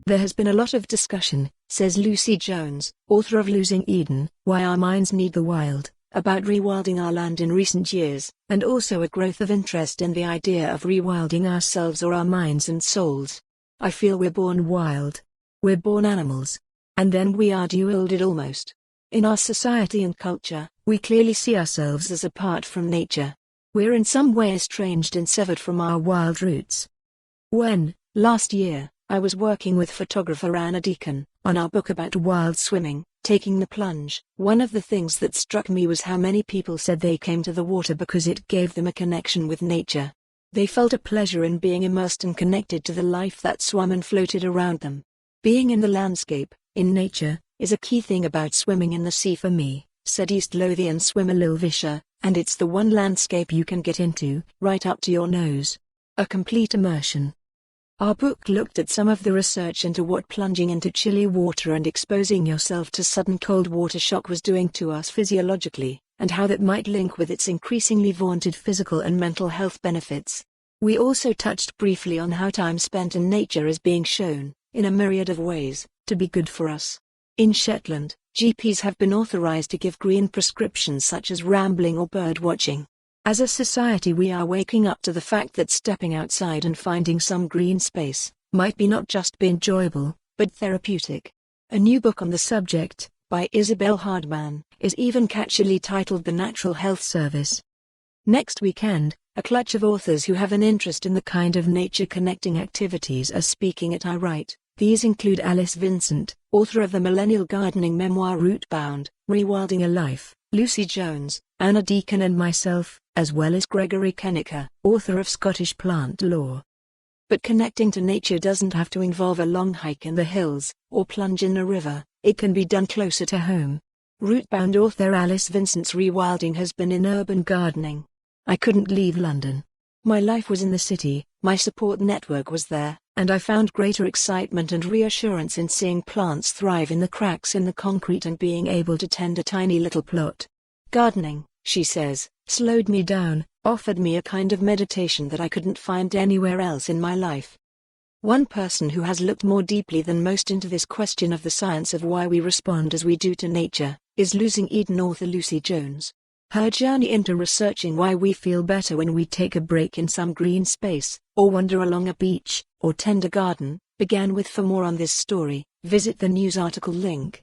There has been a lot of discussion, says Lucy Jones, author of Losing Eden, Why Our Minds Need the Wild, about rewilding our land in recent years, and also a growth of interest in the idea of rewilding ourselves or our minds and souls. I feel we're born wild. We're born animals. And then we are de-wilded almost. In our society and culture, we clearly see ourselves as apart from nature. We're in some way estranged and severed from our wild roots. When, last year, I was working with photographer Anna Deacon on our book about wild swimming, Taking the Plunge, one of the things that struck me was how many people said they came to the water because it gave them a connection with nature. They felt a pleasure in being immersed and connected to the life that swam and floated around them. Being in the landscape, in nature, is a key thing about swimming in the sea for me, said East Lothian swimmer Lil Vischer, and it's the one landscape you can get into, right up to your nose. A complete immersion. Our book looked at some of the research into what plunging into chilly water and exposing yourself to sudden cold water shock was doing to us physiologically, and how that might link with its increasingly vaunted physical and mental health benefits. We also touched briefly on how time spent in nature is being shown, in a myriad of ways, to be good for us. In Shetland, GPs have been authorized to give green prescriptions such as rambling or bird watching. As a society we are waking up to the fact that stepping outside and finding some green space might be not just be enjoyable, but therapeutic. A new book on the subject, by Isabel Hardman, is even catchily titled The Natural Health Service. Next weekend, a clutch of authors who have an interest in the kind of nature-connecting activities are speaking at I Write. These include Alice Vincent, author of the millennial gardening memoir Rootbound, Rewilding a Life, Lucy Jones, Anna Deacon and myself, as well as Gregory Kennicker, author of Scottish Plant Lore. But connecting to nature doesn't have to involve a long hike in the hills, or plunge in a river. It can be done closer to home. Rootbound author Alice Vincent's rewilding has been in urban gardening. I couldn't leave London. My life was in the city, my support network was there, and I found greater excitement and reassurance in seeing plants thrive in the cracks in the concrete and being able to tend a tiny little plot. Gardening, she says, slowed me down, offered me a kind of meditation that I couldn't find anywhere else in my life. One person who has looked more deeply than most into this question of the science of why we respond as we do to nature, is Losing Eden author Lucy Jones. Her journey into researching why we feel better when we take a break in some green space, or wander along a beach, or tend a garden, began with. For more on this story, visit the news article link.